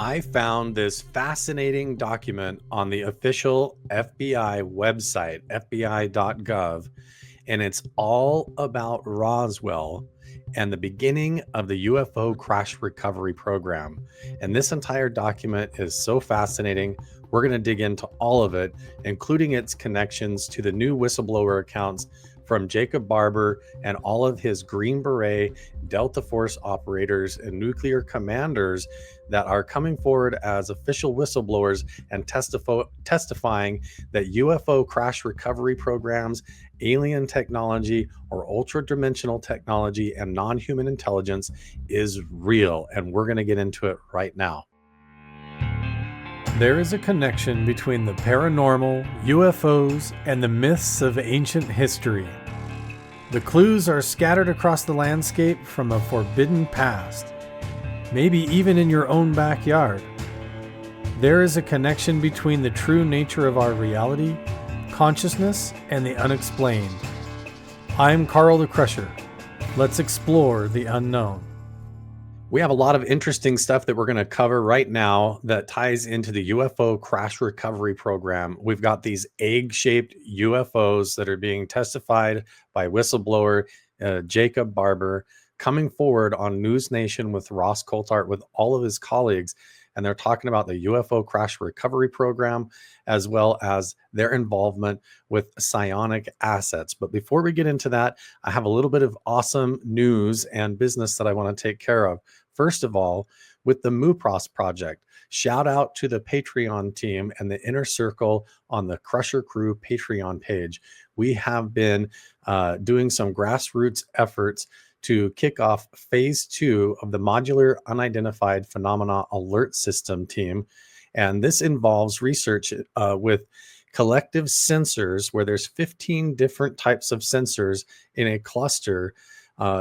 I found this fascinating document on the official FBI website, fbi.gov, and it's all about Roswell and the beginning of the UFO crash recovery program. And this entire document is so fascinating. We're going to dig into all of it, including its connections to the new whistleblower accounts from Jacob Barber and all of his Green Beret, Delta Force operators, and nuclear commanders that are coming forward as official whistleblowers and testifying that UFO crash recovery programs, alien technology, or ultra dimensional technology and non human intelligence is real. And we're going to get into it right now. There is a connection between the paranormal, UFOs, and the myths of ancient history. The clues are scattered across the landscape from a forbidden past, maybe even in your own backyard. There is a connection between the true nature of our reality, consciousness, and the unexplained. I'm Karl the Crusher. Let's explore the unknown. We have a lot of interesting stuff that we're going to cover right now that ties into the UFO crash recovery program. We've got these egg-shaped UFOs that are being testified by whistleblower Jacob Barber coming forward on News Nation with Ross Coulthart with all of his colleagues. And they're talking about the UFO crash recovery program, as well as their involvement with psionic assets. But before we get into that, I have a little bit of awesome news and business that I want to take care of. First of all, with the Mupas project, shout out to the Patreon team and the Inner Circle on the Crusher Crew Patreon page. We have been doing some grassroots efforts to kick off phase 2 of the Modular Unidentified Phenomena Alert System team. And this involves research with collective sensors where there's 15 different types of sensors in a cluster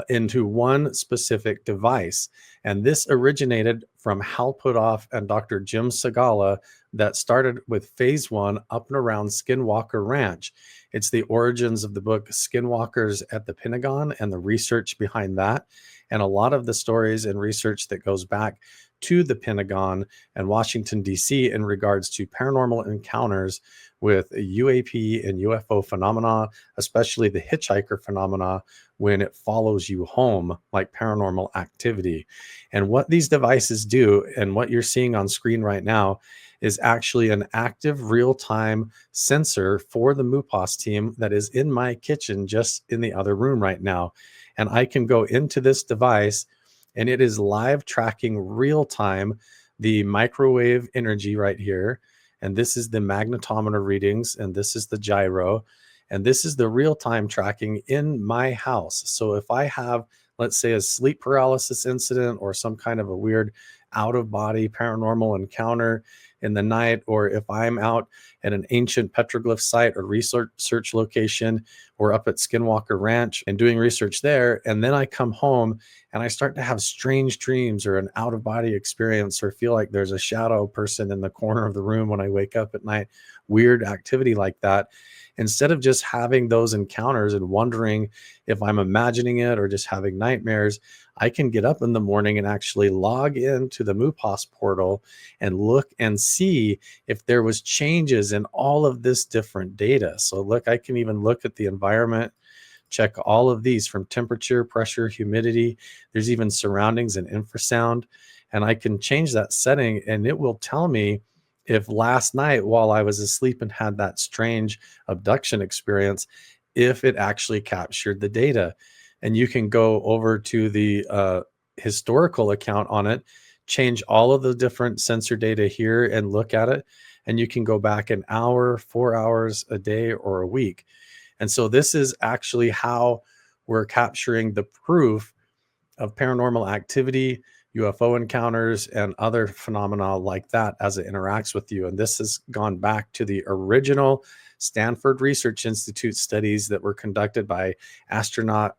into one specific device. And this originated from Hal Puthoff and Dr. Jim Segala that started with phase 1 up and around Skinwalker Ranch. It's the origins of the book Skinwalkers at the Pentagon and the research behind that. And a lot of the stories and research that goes back to the Pentagon and Washington, D.C. in regards to paranormal encounters with UAP and UFO phenomena, especially the hitchhiker phenomena when it follows you home, like paranormal activity. And what these devices do, and what you're seeing on screen right now, is actually an active real-time sensor for the Mupas team that is in my kitchen, just in the other room right now. And I can go into this device and it is live tracking real-time the microwave energy right here. And this is the magnetometer readings, and this is the gyro, and this is the real-time tracking in my house. So if I have, let's say, a sleep paralysis incident or some kind of a weird out-of-body paranormal encounter in the night, or if I'm out at an ancient petroglyph site or research location, or up at Skinwalker Ranch and doing research there, and then I come home and I start to have strange dreams or an out-of-body experience, or feel like there's a shadow person in the corner of the room when I wake up at night, weird activity like that, instead of just having those encounters and wondering if I'm imagining it or just having nightmares, I can get up in the morning and actually log into the Mupas portal and look and see if there was changes in all of this different data. So look, I can even look at the environment, check all of these from temperature, pressure, humidity. There's even surroundings and infrasound. And I can change that setting and it will tell me if last night while I was asleep and had that strange abduction experience, if it actually captured the data. And you can go over to the historical account on it, change all of the different sensor data here and look at it. And you can go back an hour, 4 hours a day, or a week. And so this is actually how we're capturing the proof of paranormal activity, UFO encounters, and other phenomena like that as it interacts with you. And this has gone back to the original Stanford Research Institute studies that were conducted by astronaut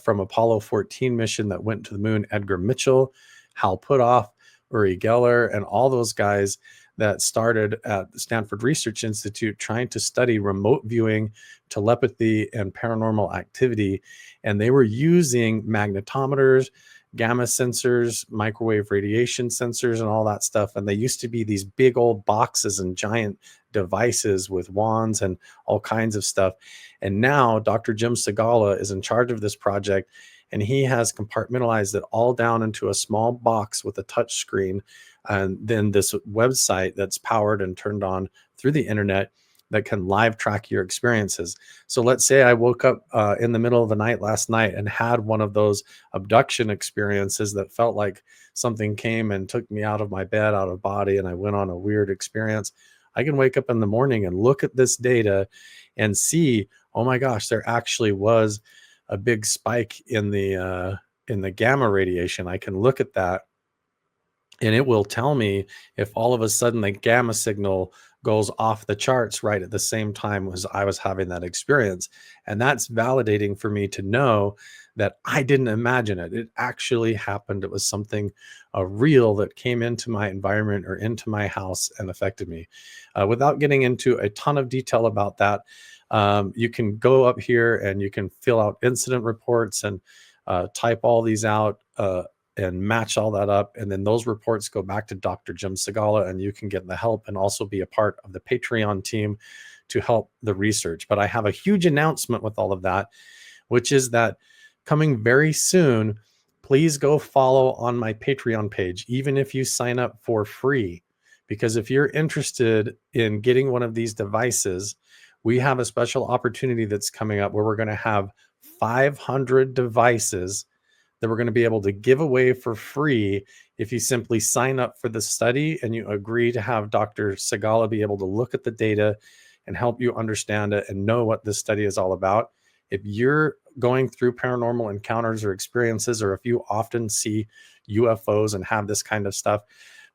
from Apollo 14 mission that went to the moon, Edgar Mitchell, Hal Puthoff, Uri Geller, and all those guys that started at the Stanford Research Institute trying to study remote viewing, telepathy, and paranormal activity. And they were using magnetometers gamma sensors, microwave radiation sensors, and all that stuff. And they used to be these big old boxes and giant devices with wands and all kinds of stuff. And now Dr. Jim Segala is in charge of this project, and he has compartmentalized it all down into a small box with a touch screen, and then this website that's powered and turned on through the internet that can live track your experiences. So let's say I woke up in the middle of the night last night and had one of those abduction experiences that felt like something came and took me out of my bed, out of body, and I went on a weird experience. I can wake up in the morning and look at this data and see, oh my gosh, there actually was a big spike in the gamma radiation. I can look at that, and it will tell me if all of a sudden the gamma signal goes off the charts right at the same time as I was having that experience. And that's validating for me to know that I didn't imagine it. It actually happened. It was something real that came into my environment or into my house and affected me. Without getting into a ton of detail about that, you can go up here and you can fill out incident reports and type all these out and match all that up. And then those reports go back to Dr. Jim Segala, and you can get the help and also be a part of the Patreon team to help the research. But I have a huge announcement with all of that, which is that coming very soon, please go follow on my Patreon page, even if you sign up for free. Because if you're interested in getting one of these devices, we have a special opportunity that's coming up where we're going to have 500 devices that we're going to be able to give away for free if you simply sign up for the study and you agree to have Dr. Segala be able to look at the data and help you understand it and know what this study is all about. If you're going through paranormal encounters or experiences, or if you often see UFOs and have this kind of stuff,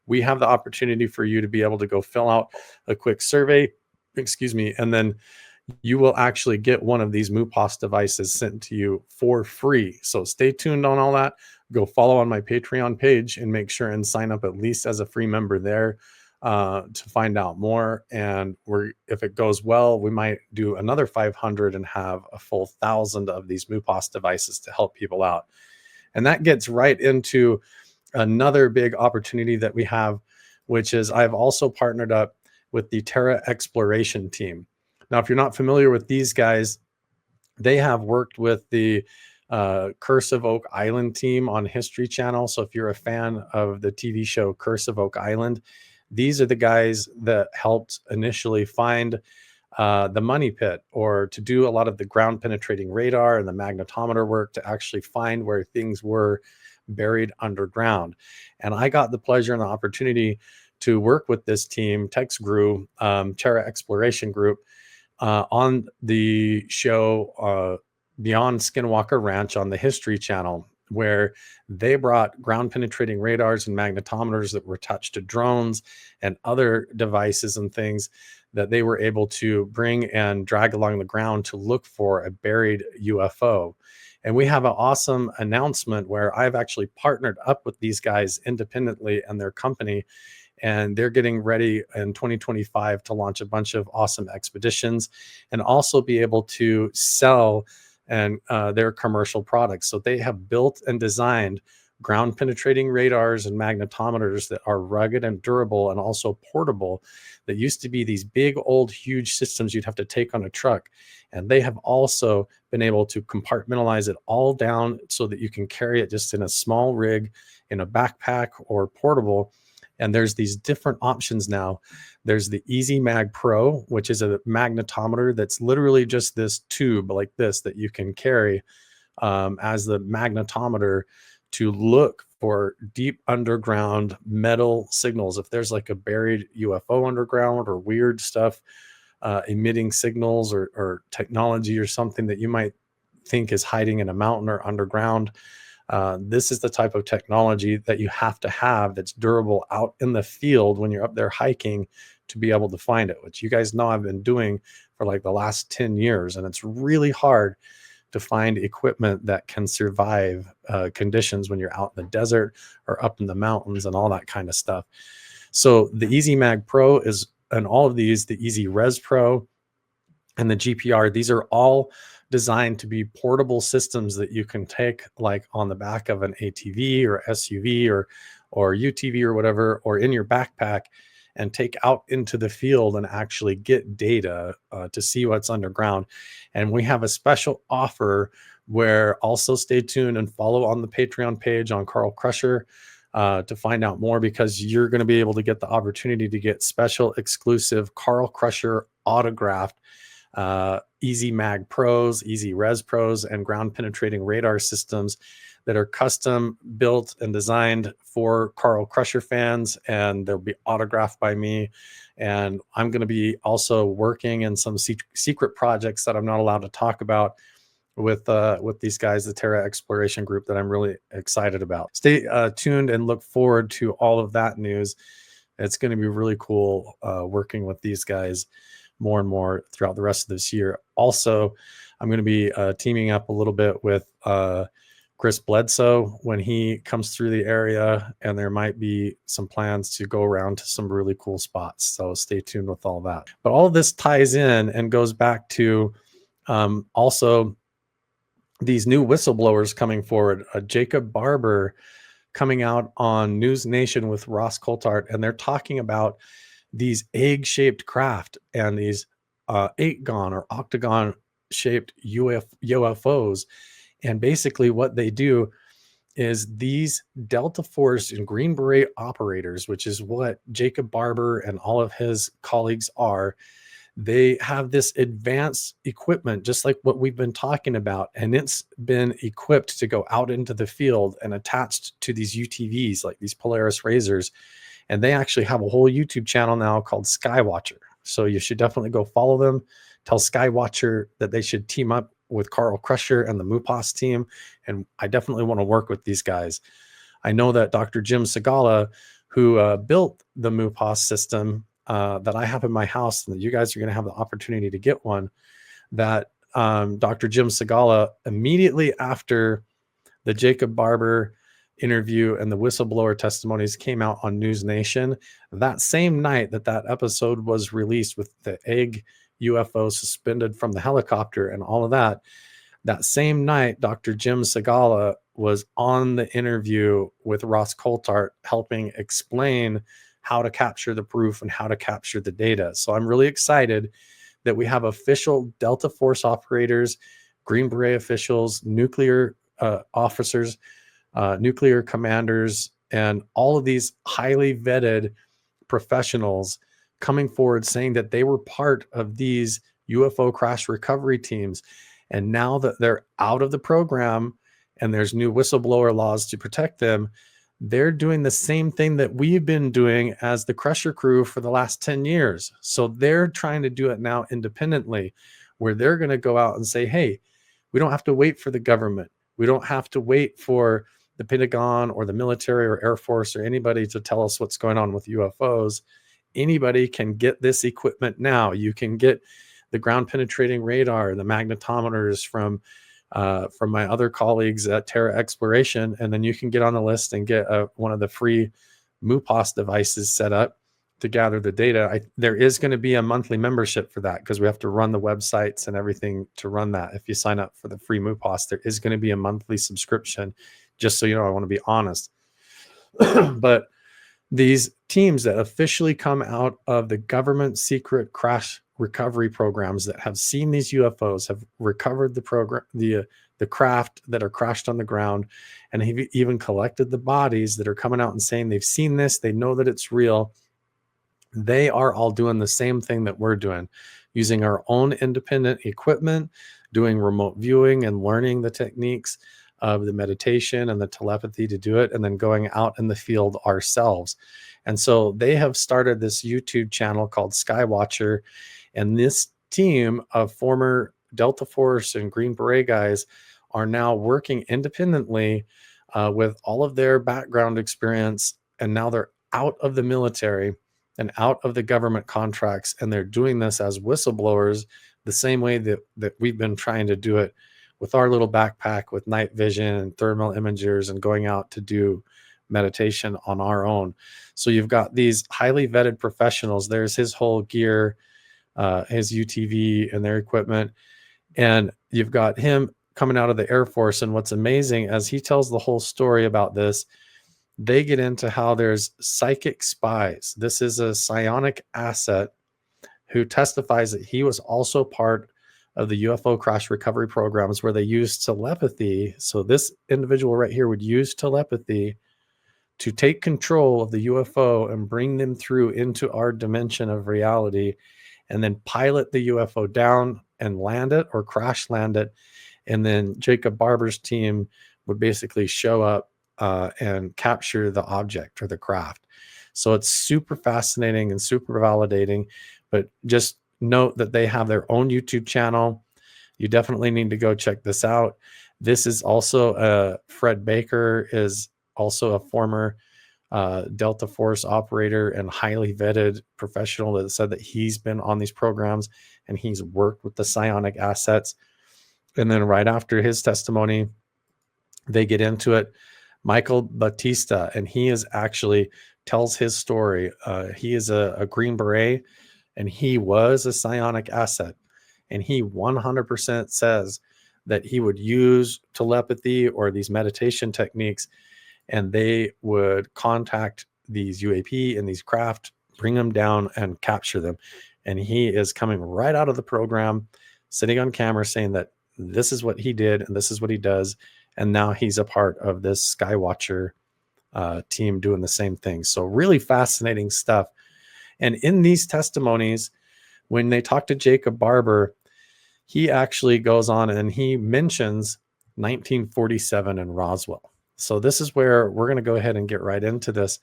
we have the opportunity for you to be able to go fill out a quick survey, and then you will actually get one of these Mupas devices sent to you for free. So stay tuned on all that. Go follow on my Patreon page and make sure and sign up at least as a free member there to find out more. And if it goes well, we might do another 500 and have a full 1,000 of these Mupas devices to help people out. And that gets right into another big opportunity that we have, which is I've also partnered up with the Terra exploration team. Now, if you're not familiar with these guys, they have worked with the Curse of Oak Island team on History Channel. So if you're a fan of the TV show Curse of Oak Island, these are the guys that helped initially find the money pit, or to do a lot of the ground penetrating radar and the magnetometer work to actually find where things were buried underground. And I got the pleasure and the opportunity to work with this team, Tex Grew, Terra Exploration Group, on the show Beyond Skinwalker Ranch on the History Channel, where they brought ground penetrating radars and magnetometers that were attached to drones and other devices and things that they were able to bring and drag along the ground to look for a buried UFO. And we have an awesome announcement where I've actually partnered up with these guys independently and their company, and they're getting ready in 2025 to launch a bunch of awesome expeditions and also be able to sell and their commercial products. So they have built and designed ground penetrating radars and magnetometers that are rugged and durable and also portable, that used to be these big old huge systems you'd have to take on a truck. And they have also been able to compartmentalize it all down so that you can carry it just in a small rig, in a backpack, or portable. And there's these different options now. There's the Easy Mag Pro, which is a magnetometer that's literally just this tube like this that you can carry as the magnetometer to look for deep underground metal signals. If there's like a buried UFO underground or weird stuff emitting signals or technology or something that you might think is hiding in a mountain or underground, this is the type of technology that you have to have that's durable out in the field when you're up there hiking to be able to find it, which you guys know I've been doing for like the last 10 years. And it's really hard to find equipment that can survive conditions when you're out in the desert or up in the mountains and all that kind of stuff. So the Easy Mag Pro is, and all of these, the Easy Res Pro and the GPR, these are all designed to be portable systems that you can take like on the back of an ATV or SUV or UTV or whatever, or in your backpack, and take out into the field and actually get data to see what's underground. And we have a special offer where also stay tuned and follow on the Patreon page on Karl Crusher to find out more, because you're going to be able to get the opportunity to get special exclusive Karl Crusher autographed Easy Mag Pros, Easy Res Pros, and ground penetrating radar systems that are custom built and designed for Karl Crusher fans, and they'll be autographed by me. And I'm going to be also working in some secret projects that I'm not allowed to talk about with these guys, the Terra Exploration Group, that I'm really excited about. Stay tuned and look forward to all of that news. It's going to be really cool working with these guys more and more throughout the rest of this year. Also, I'm going to be teaming up a little bit with Chris Bledsoe when he comes through the area, and there might be some plans to go around to some really cool spots. So stay tuned with all that. But all of this ties in and goes back to also these new whistleblowers coming forward. Jacob Barber coming out on News Nation with Ross Coulthart, and they're talking about these egg-shaped craft and these 8-gon or octagon-shaped UFOs. And basically what they do is these Delta Force and Green Beret operators, which is what Jacob Barber and all of his colleagues are, they have this advanced equipment, just like what we've been talking about. And it's been equipped to go out into the field and attached to these UTVs, like these Polaris Razors. And they actually have a whole YouTube channel now called Skywatcher. So you should definitely go follow them. Tell Skywatcher that they should team up with Karl Crusher and the Mupas team. And I definitely want to work with these guys. I know that Dr. Jim Segala, who built the Mupas system that I have in my house, and that you guys are going to have the opportunity to get one, that Dr. Jim Segala, immediately after the Jacob Barber interview and the whistleblower testimonies came out on News Nation, that same night that that episode was released with the egg UFO suspended from the helicopter and all of that, that same night, Dr. Jim Segala was on the interview with Ross Coulthart, helping explain how to capture the proof and how to capture the data. So I'm really excited that we have official Delta Force operators, Green Beret officials, nuclear officers, nuclear commanders, and all of these highly vetted professionals coming forward saying that they were part of these UFO crash recovery teams. And now that they're out of the program and there's new whistleblower laws to protect them, they're doing the same thing that we've been doing as the Crusher crew for the last 10 years. So they're trying to do it now independently, where they're going to go out and say, hey, we don't have to wait for the government. We don't have to wait for the Pentagon or the military or Air Force or anybody to tell us what's going on with UFOs. Anybody can get this equipment now. You can get the ground penetrating radar, the magnetometers from my other colleagues at Terra Exploration, and then you can get on the list and get one of the free Mupas devices set up to gather the data. There is going to be a monthly membership for that, because we have to run the websites and everything to run that. If you sign up for the free Mupas, there is going to be a monthly subscription, just so you know. I want to be honest. But these teams that officially come out of the government secret crash recovery programs that have seen these UFOs, have recovered the craft that are crashed on the ground, and have even collected the bodies that are coming out and saying they've seen this, they know that it's real. They are all doing the same thing that we're doing, using our own independent equipment, doing remote viewing and learning the techniques of the meditation and the telepathy to do it, and then going out in the field ourselves. And so they have started this YouTube channel called Skywatcher, and this team of former Delta Force and Green Beret guys are now working independently with all of their background experience, and now they're out of the military and out of the government contracts, and they're doing this as whistleblowers the same way that we've been trying to do it with our little backpack with night vision and thermal imagers and going out to do meditation on our own. So you've got these highly vetted professionals. There's his whole gear, his UTV and their equipment. And you've got him coming out of the Air Force. And what's amazing, as he tells the whole story about this, they get into how there's psychic spies. This is a psionic asset who testifies that he was also part of the UFO crash recovery programs where they used telepathy. So this individual right here would use telepathy to take control of the UFO and bring them through into our dimension of reality, and then pilot the UFO down and land it or crash land it. And then Jacob Barber's team would basically show up and capture the object or the craft. So it's super fascinating and super validating, but just note that they have their own YouTube channel. You definitely need to go check this out. This is also Fred Baker is also a former Delta Force operator and highly vetted professional that said that he's been on these programs and he's worked with the psionic assets. And then right after his testimony, they get into it. Michael Batista, and he is actually tells his story. He is a Green Beret, and he was a psionic asset. And he 100% says that he would use telepathy or these meditation techniques, and they would contact these UAP and these craft, bring them down and capture them. And he is coming right out of the program, sitting on camera saying that this is what he did and this is what he does. And now he's a part of this Skywatcher team doing the same thing. So really fascinating stuff. And in these testimonies, when they talk to Jacob Barber, he actually goes on and he mentions 1947 in Roswell. So this is where we're going to go ahead and get right into this.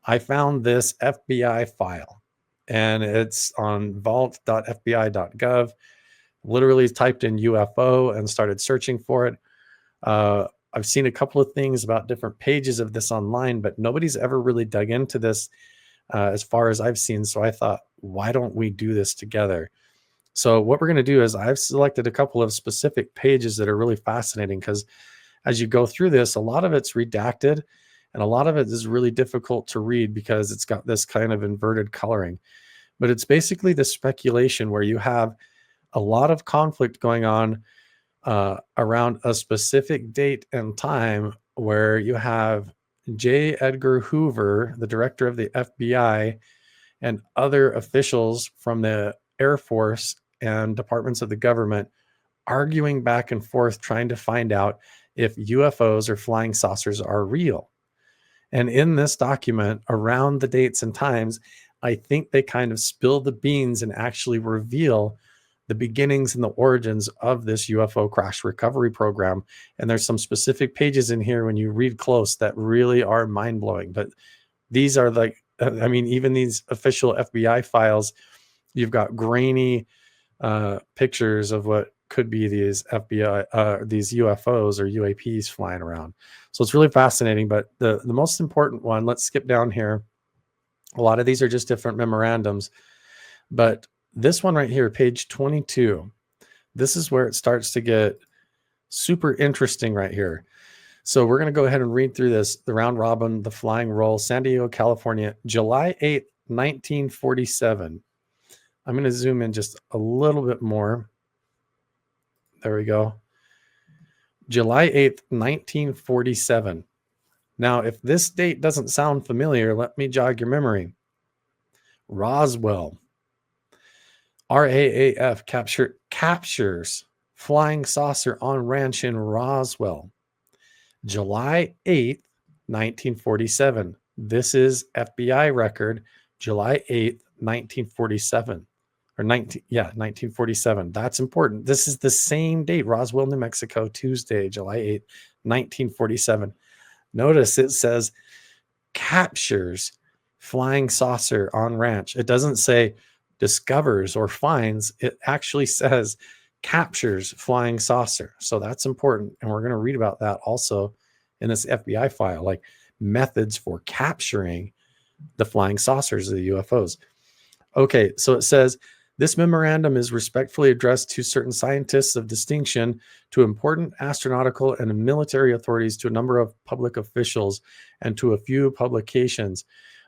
I found this FBI file, and it's on vault.fbi.gov. Literally typed in UFO and started searching for it. I've seen a couple of things about different pages of this online, but nobody's ever really dug into this as far as I've seen. So I thought, why don't we do this together? So what we're going to do is I've selected a couple of specific pages that are really fascinating, because as you go through this, a lot of it's redacted and a lot of it is really difficult to read because it's got this kind of inverted coloring. But it's basically the speculation where you have a lot of conflict going on around a specific date and time, where you have J. Edgar Hoover, the director of the FBI, and other officials from the Air Force and departments of the government arguing back and forth, trying to find out if UFOs or flying saucers are real. And in this document, around the dates and times, I think they kind of spill the beans and actually reveal the beginnings and the origins of this UFO crash recovery program. And there's some specific pages in here when you read close that really are mind-blowing. But these are like, I mean, even these official FBI files, you've got grainy pictures of what could be these these UFOs or UAPs flying around. So it's really fascinating. But the most important one, let's skip down here. A lot of these are just different memorandums, but this one right here, page 22, this is where it starts to get super interesting right here. So we're going to go ahead and read through this. The round robin, the flying roll, San Diego, California, July 8th, 1947. I'm going to zoom in just a little bit more. There we go. July 8th, 1947. Now, if this date doesn't sound familiar, let me jog your memory. Roswell. RAAF captures flying saucer on ranch in Roswell. July 8th, 1947. This is FBI record, July 8th, 1947. Or 1947. That's important. This is the same date, Roswell, New Mexico, Tuesday, July 8th, 1947. Notice it says captures flying saucer on ranch. It doesn't say discovers or finds. It actually says captures flying saucer. So that's important. And we're going to read about that also in this FBI file, like methods for capturing the flying saucers of the UFOs. Okay, so it says, this memorandum is respectfully addressed to certain scientists of distinction, to important astronautical and military authorities, to a number of public officials, and to a few publications.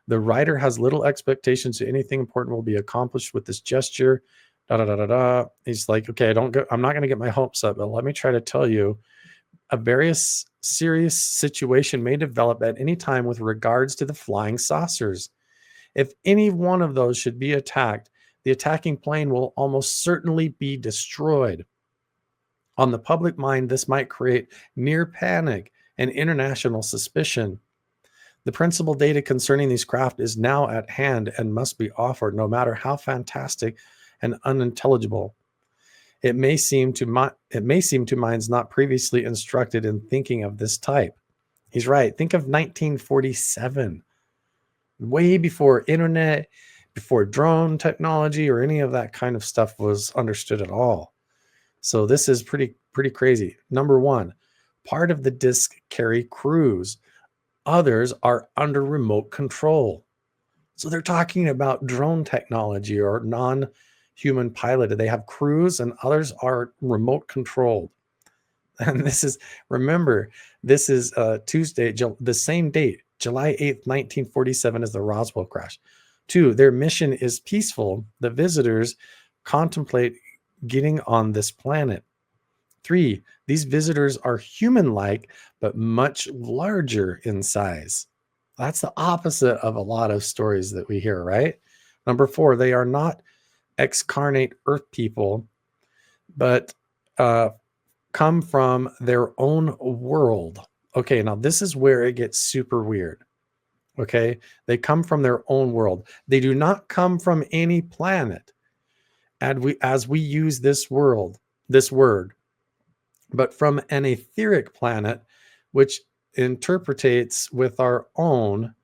The writer has little expectations that anything important will be accomplished with this gesture. ... He's like, okay, I'm not going to get my hopes up, but let me try to tell you a very serious situation may develop at any time with regards to the flying saucers. If any one of those should be attacked, the attacking plane will almost certainly be destroyed. On the public mind, this might create near panic and international suspicion. The principal data concerning these craft is now at hand and must be offered, no matter how fantastic and unintelligible. It may seem to minds not previously instructed in thinking of this type. He's right. Think of 1947, way before internet, before drone technology or any of that kind of stuff was understood at all. So this is pretty crazy. Number one, part of the disk carry crews. Others are under remote control. So they're talking about drone technology or non-human piloted. They have crews and others are remote controlled. And remember, this is Tuesday, the same date, July 8th, 1947 is the Roswell crash. 2, their mission is peaceful. The visitors contemplate getting on this planet. 3, these visitors are human-like, but much larger in size. That's the opposite of a lot of stories that we hear, right? Number 4, they are not excarnate Earth people, but come from their own world. Okay, now this is where it gets super weird. Okay, they come from their own world. They do not come from any planet, as we use this word, but from an etheric planet, which interpretates with our own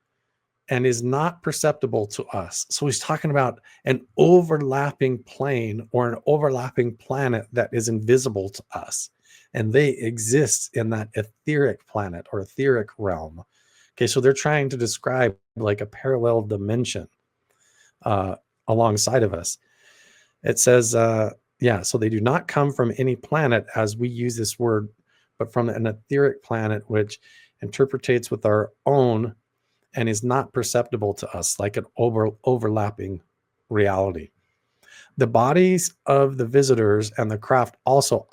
and is not perceptible to us. So he's talking about an overlapping plane or an overlapping planet that is invisible to us. And they exist in that etheric planet or etheric realm. Okay, so they're trying to describe like a parallel dimension alongside of us. It says, so they do not come from any planet as we use this word, but from an etheric planet which interpretates with our own and is not perceptible to us, like an overlapping reality. The bodies of the visitors and the craft also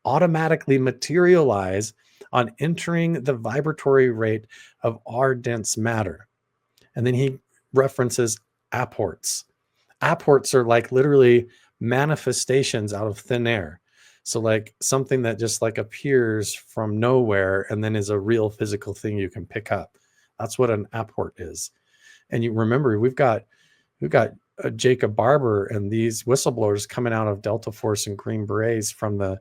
automatically materialize on entering the vibratory rate of our dense matter. And then he references apports. Apports are like literally manifestations out of thin air. So like something that just like appears from nowhere and then is a real physical thing you can pick up. That's what an apport is. And you remember, we've got Jacob Barber and these whistleblowers coming out of Delta Force and Green Berets from the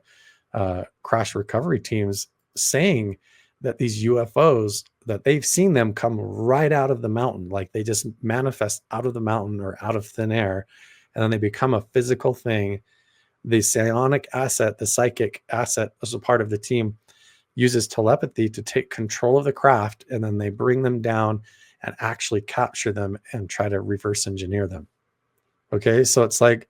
crash recovery teams saying that these UFOs, that they've seen them come right out of the mountain, like they just manifest out of the mountain or out of thin air, and then they become a physical thing. The psionic asset, the psychic asset as a part of the team, uses telepathy to take control of the craft, and then they bring them down and actually capture them and try to reverse engineer them. Okay, so it's like, it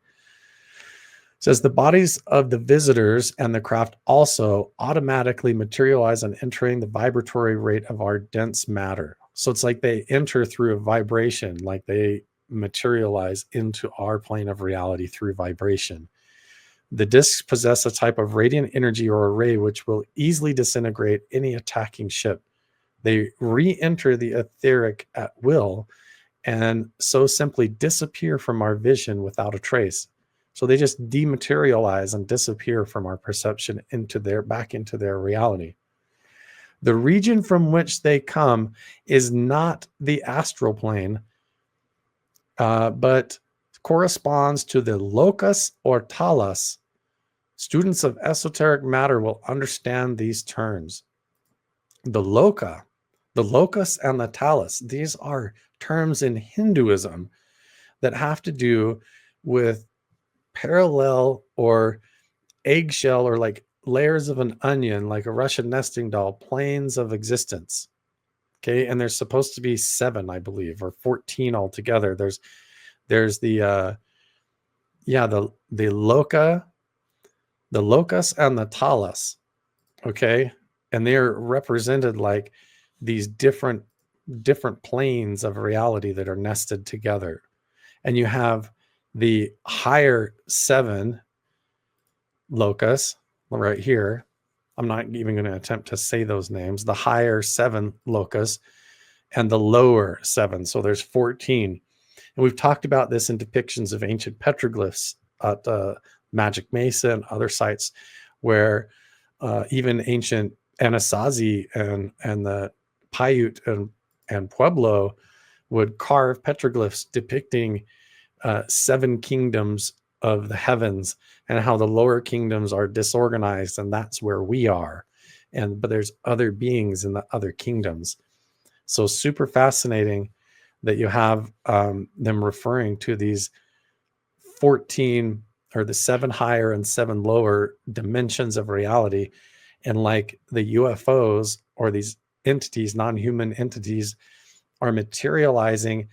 says the bodies of the visitors and the craft also automatically materialize on entering the vibratory rate of our dense matter. So it's like they enter through a vibration, like they materialize into our plane of reality through vibration. The discs possess a type of radiant energy or array which will easily disintegrate any attacking ship. They re-enter the etheric at will and so simply disappear from our vision without a trace. So they just dematerialize and disappear from our perception back into their reality. The region from which they come is not the astral plane, but corresponds to the locus or talus. Students of esoteric matter will understand these terms. The locus and the talus, these are terms in Hinduism that have to do with parallel or eggshell or like layers of an onion, like a Russian nesting doll, planes of existence. Okay, and there's supposed to be 7, I believe, or 14 altogether. There's the locus and the talus. Okay, and they're represented like these different planes of reality that are nested together. And you have the higher 7 locus right here. I'm not even going to attempt to say those names. The higher 7 locus and the lower 7. So there's 14. And we've talked about this in depictions of ancient petroglyphs at Magic Mesa and other sites where even ancient Anasazi and the Paiute and Pueblo would carve petroglyphs depicting 7 kingdoms of the heavens and how the lower kingdoms are disorganized, and that's where we are. But there's other beings in the other kingdoms. So super fascinating that you have them referring to these 14 or the 7 higher and 7 lower dimensions of reality. And like the UFOs or these entities, non-human entities, are materializing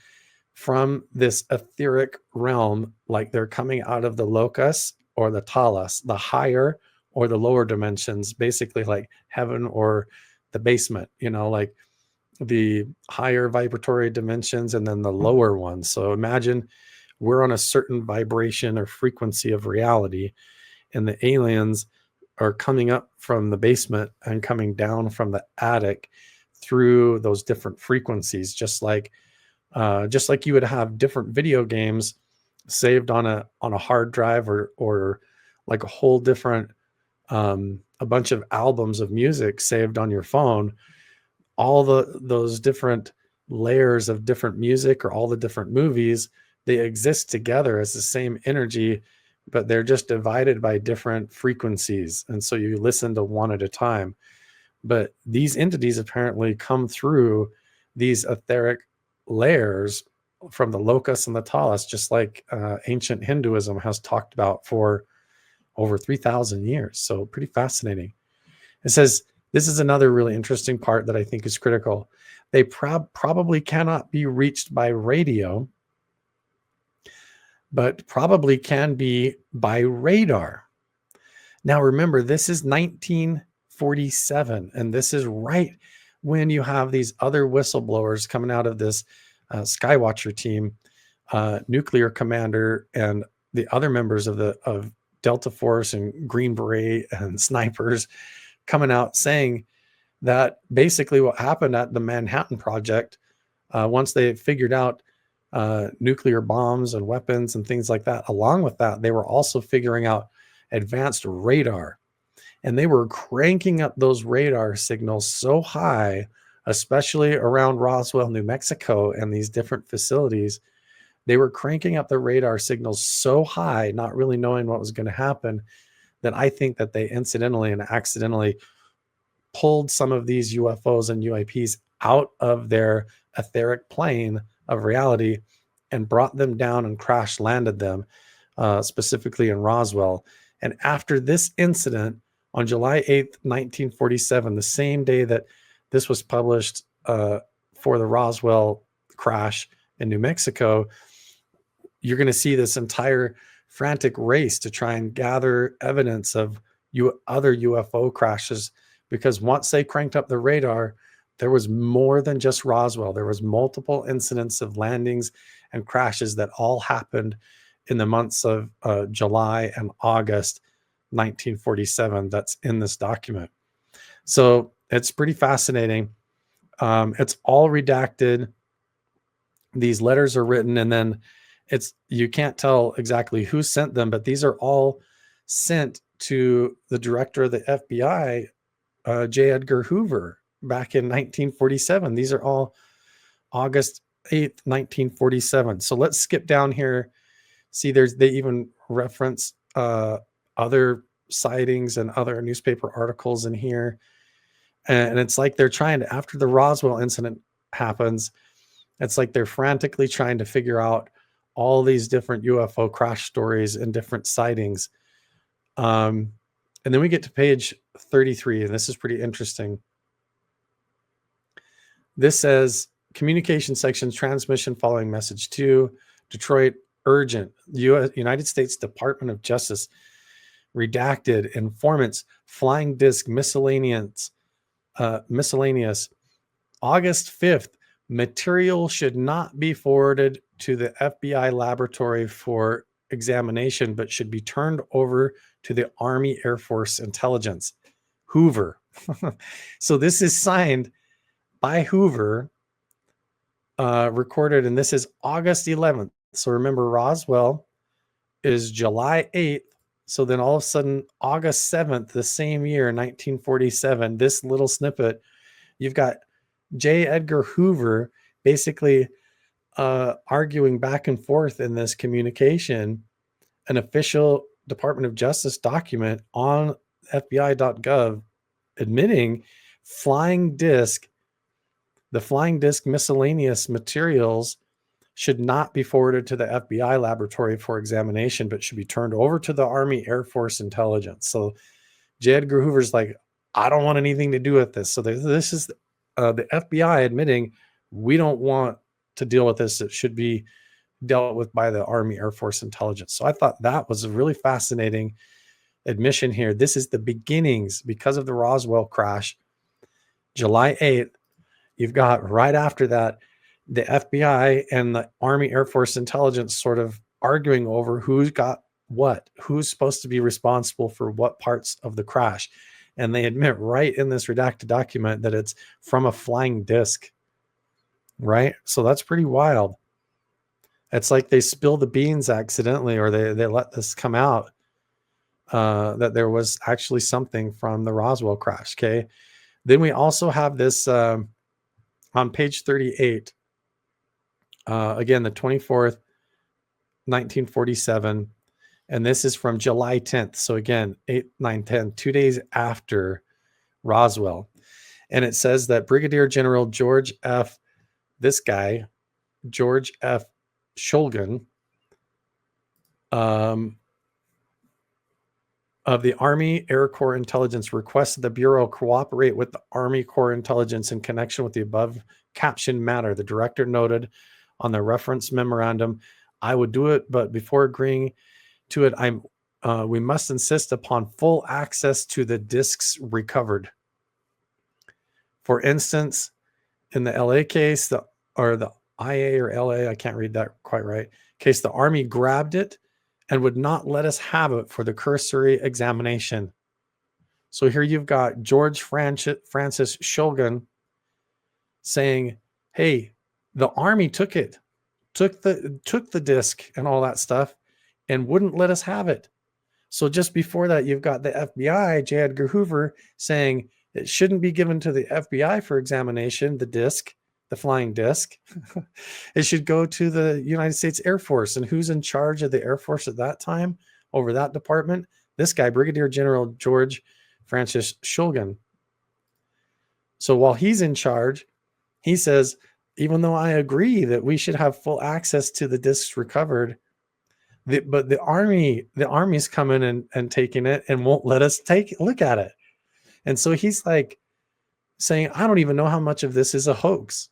from this etheric realm, like they're coming out of the locus or the talus, the higher or the lower dimensions, basically like heaven or the basement, like the higher vibratory dimensions and then the lower ones. So imagine we're on a certain vibration or frequency of reality, and the aliens are coming up from the basement and coming down from the attic through those different frequencies, just like you would have different video games saved on a hard drive or like a whole different a bunch of albums of music saved on your phone. All those different layers of different music or all the different movies, they exist together as the same energy, but they're just divided by different frequencies. And so you listen to one at a time. But these entities apparently come through these etheric layers from the locus and the talus, just like ancient Hinduism has talked about for over 3,000 years. So pretty fascinating. It says, this is another really interesting part that I think is critical. They probably cannot be reached by radio, but probably can be by radar. Now, remember, this is 1947, and this is right when you have these other whistleblowers coming out of this Skywatcher team, nuclear commander, and the other members of Delta Force and Green Beret and snipers coming out saying that basically what happened at the Manhattan Project, once they figured out nuclear bombs and weapons and things like that, along with that, they were also figuring out advanced radar. And they were cranking up those radar signals so high, especially around Roswell, New Mexico, and these different facilities. They were cranking up the radar signals so high, not really knowing what was going to happen, that I think that they incidentally and accidentally pulled some of these UFOs and UAPs out of their etheric plane of reality and brought them down and crash landed them, specifically in Roswell. And after this incident on July 8th, 1947, the same day that this was published for the Roswell crash in New Mexico, you're going to see this entire frantic race to try and gather evidence of other UFO crashes, because once they cranked up the radar, there was more than just Roswell. There was multiple incidents of landings and crashes that all happened in the months of July and August 1947. That's in this document. So it's pretty fascinating. It's all redacted. These letters are written, and then you can't tell exactly who sent them, but these are all sent to the director of the FBI, J. Edgar Hoover, back in 1947. These are all August 8th, 1947. So let's skip down here. See, they even reference other sightings and other newspaper articles in here. And it's like they're trying to, after the Roswell incident happens, it's like they're frantically trying to figure out all these different UFO crash stories and different sightings. And then we get to page 33, and this is pretty interesting. This says, communication section, transmission following message 2, Detroit, urgent, United States Department of Justice, redacted, informants, flying disc, miscellaneous, August 5th, material should not be forwarded to the FBI laboratory for examination, but should be turned over to the Army Air Force Intelligence. Hoover. So this is signed by Hoover, recorded, and this is August 11th. So remember, Roswell is July 8th. So then all of a sudden, August 7th, the same year, 1947, this little snippet, you've got J. Edgar Hoover basically arguing back and forth in this communication, an official Department of Justice document on FBI.gov admitting the flying disc miscellaneous materials should not be forwarded to the FBI laboratory for examination, but should be turned over to the Army Air Force Intelligence. So J. Edgar Hoover's like, I don't want anything to do with this. So this is the FBI admitting we don't want to deal with this. It should be dealt with by the Army Air Force Intelligence. So I thought that was a really fascinating admission here. This is the beginnings, because of the Roswell crash, July 8th. You've got right after that, the FBI and the Army Air Force Intelligence sort of arguing over who's got what, who's supposed to be responsible for what parts of the crash. And they admit right in this redacted document that it's from a flying disc, right? So that's pretty wild. It's like they spill the beans accidentally, or they let this come out, that there was actually something from the Roswell crash. Okay. Then we also have this on page 38. Again, the 24th, 1947. And this is from July 10th. So again, 8, 9, 10, 2 days after Roswell. And it says that Brigadier General George F. Shulgin, of the Army Air Corps Intelligence requested the Bureau cooperate with the Army Corps Intelligence in connection with the above captioned matter. The director noted on the reference memorandum, I would do it, but before agreeing to it, we must insist upon full access to the discs recovered. For instance, in the LA case, the IA or LA, I can't read that quite right, case, the Army grabbed it and would not let us have it for the cursory examination. So here you've got George Francis Shulgin saying, hey, the Army took the disc and all that stuff and wouldn't let us have it. So just before that, you've got the FBI, J. Edgar Hoover, saying it shouldn't be given to the FBI for examination, the disc, the flying disc. It should go to the United States Air Force. And who's in charge of the Air Force at that time over that department? This guy, Brigadier General George Francis Shulgin. So while he's in charge, he says, even though I agree that we should have full access to the discs recovered, but the Army's coming and taking it and won't let us look at it. And so he's like saying, I don't even know how much of this is a hoax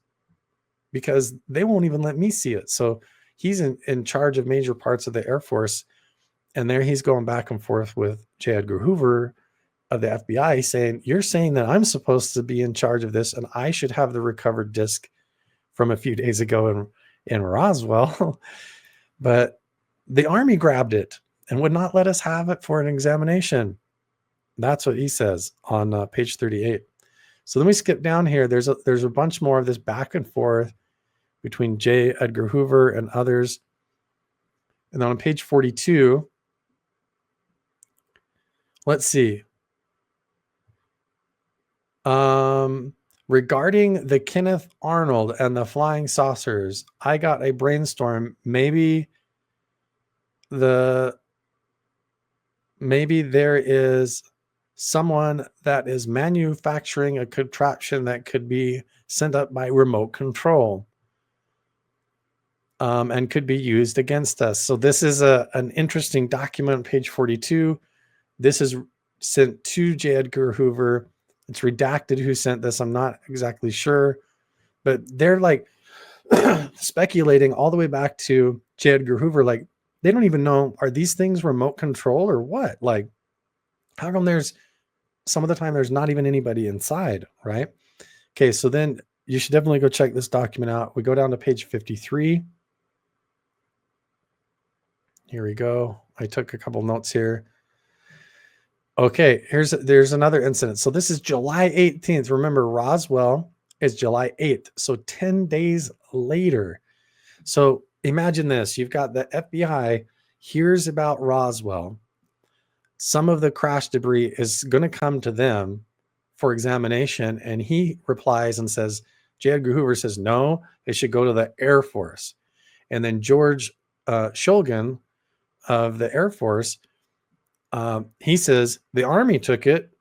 because they won't even let me see it. So he's in charge of major parts of the Air Force. And there he's going back and forth with J. Edgar Hoover of the FBI saying, you're saying that I'm supposed to be in charge of this and I should have the recovered disc from a few days ago in Roswell. But the Army grabbed it and would not let us have it for an examination. That's what he says on page 38. So then we skip down here. There's a bunch more of this back and forth between J. Edgar Hoover and others. And then on page 42, let's see. Regarding the Kenneth Arnold and the flying saucers, I got a brainstorm. Maybe there is someone that is manufacturing a contraption that could be sent up by remote control, and could be used against us. So this is an interesting document, page 42. This is sent to J. Edgar Hoover. It's redacted who sent this. I'm not exactly sure, but they're like speculating all the way back to J. Edgar Hoover. Like, they don't even know, are these things remote control or what? Like, how come some of the time there's not even anybody inside, right? Okay, so then you should definitely go check this document out. We go down to page 53. Here we go. I took a couple notes here. Okay, there's another incident. So this is July 18th. Remember, Roswell is July 8th. So 10 days later. So imagine this. You've got the FBI hears about Roswell. Some of the crash debris is going to come to them for examination. And he replies and says, J. Edgar Hoover says, no, it should go to the Air Force. And then George Shulgin of the Air Force, he says, the Army took it.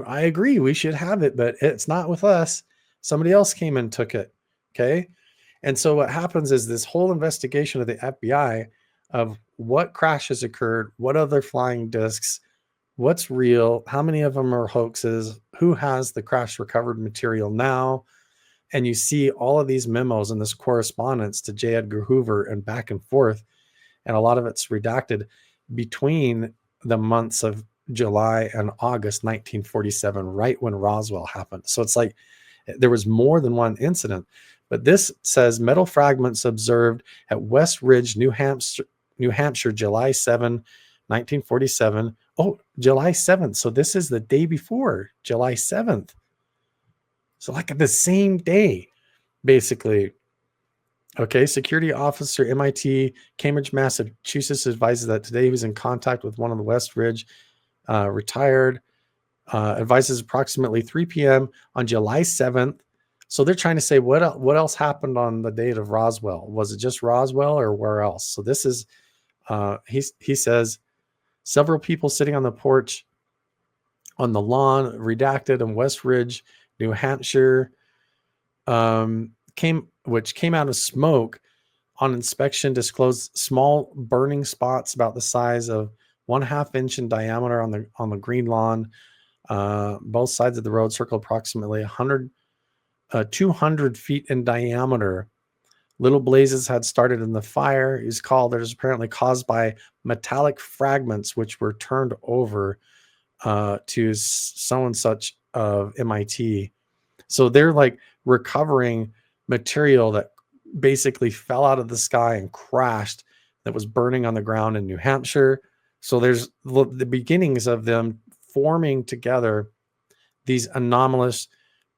I agree, we should have it, but it's not with us. Somebody else came and took it. Okay. And so what happens is this whole investigation of the FBI of what crashes occurred, what other flying discs, what's real, how many of them are hoaxes, who has the crash recovered material now. And you see all of these memos and this correspondence to J. Edgar Hoover and back and forth. And a lot of it's redacted between the months of July and August 1947, right when Roswell happened. So it's like there was more than one incident. But this says metal fragments observed at West Ridge, New Hampshire, July 7, 1947. Oh, July 7th. So this is the day before, July 7th. So like the same day, basically. Okay, security officer, MIT, Cambridge, Massachusetts, advises that today he was in contact with one of the West Ridge, retired, advises approximately 3 p.m. on July 7th. So they're trying to say what else happened on the date of Roswell? Was it just Roswell or where else? So this is, he says, several people sitting on the porch on the lawn, redacted in West Ridge, New Hampshire, which came out of smoke on inspection, disclosed small burning spots about the size of 1/2 inch in diameter on the green lawn. Both sides of the road circle approximately 200 feet in diameter. Little blazes had started in the fire. Is called. There's apparently caused by metallic fragments which were turned over to so and such of MIT. So they're like recovering material that basically fell out of the sky and crashed that was burning on the ground in New Hampshire. So there's the beginnings of them forming together these anomalous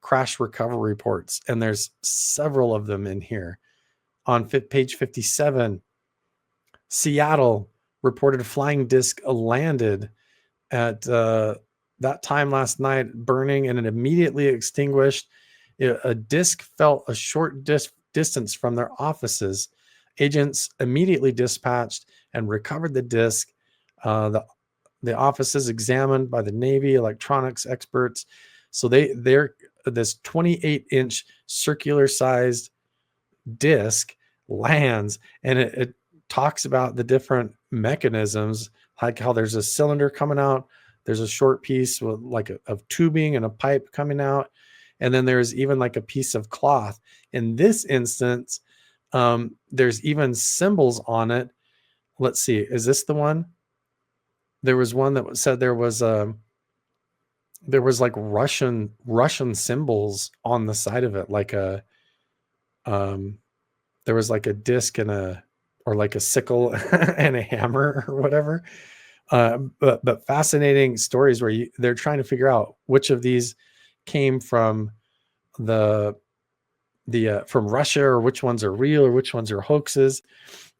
crash recovery reports. And there's several of them in here. On page 57, Seattle reported a flying disc landed at that time last night, burning, and it immediately extinguished. A disc fell a short distance from their offices. Agents immediately dispatched and recovered the disc. The offices examined by the Navy electronics experts. So they're this 28-inch circular sized disc lands, and it talks about the different mechanisms, like how there's a cylinder coming out, there's a short piece with like of tubing and a pipe coming out, and then there's even like a piece of cloth. In this instance, there's even symbols on it. Let's see, is this the one? There was one that said there was like Russian symbols on the side of it, like a there was like a disc or like a sickle and a hammer or whatever. But fascinating stories where they're trying to figure out which of these came from from Russia, or which ones are real or which ones are hoaxes.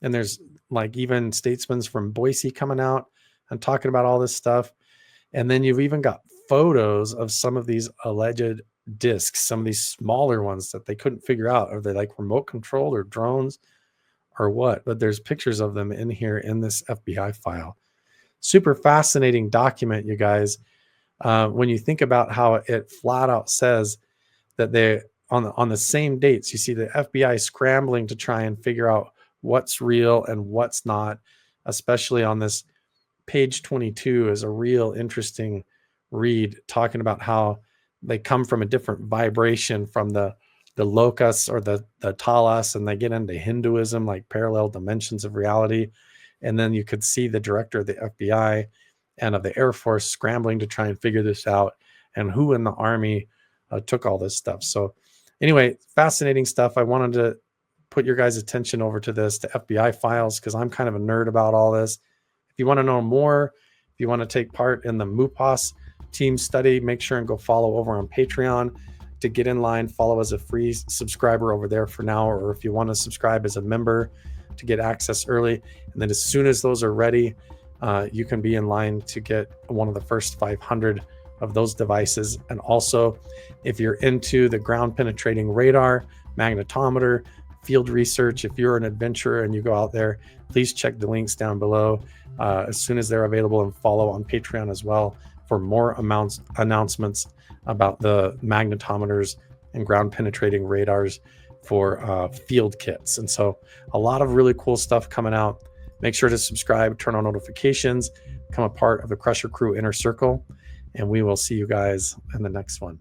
And there's like even statesmen from Boise coming out and talking about all this stuff. And then you've even got photos of some of these alleged discs, some of these smaller ones that they couldn't figure out. Are they like remote controlled or drones or what? But there's pictures of them in here in this FBI file. Super fascinating document, you guys. When you think about how it flat out says that they on the same dates, you see the FBI scrambling to try and figure out what's real and what's not, especially on this page 22 is a real interesting read, talking about how they come from a different vibration from the locus or the talas, and they get into Hinduism, like parallel dimensions of reality. And then you could see the director of the FBI and of the Air Force scrambling to try and figure this out, and who in the Army took all this stuff. So anyway, fascinating stuff. I wanted to put your guys' attention over to this, to FBI files, because I'm kind of a nerd about all this. If you want to know more, if you want to take part in the Mupas team study, make sure and go follow over on Patreon to get in line. Follow as a free subscriber over there for now, or if you want to subscribe as a member to get access early. And then as soon as those are ready, you can be in line to get one of the first 500 of those devices. And also, if you're into the ground penetrating radar, magnetometer, field research, if you're an adventurer and you go out there, please check the links down below as soon as they're available, and follow on Patreon as well for more announcements about the magnetometers and ground penetrating radars for field kits. And so a lot of really cool stuff coming out. Make sure to subscribe, turn on notifications, become a part of the Crusher Crew Inner Circle, and we will see you guys in the next one.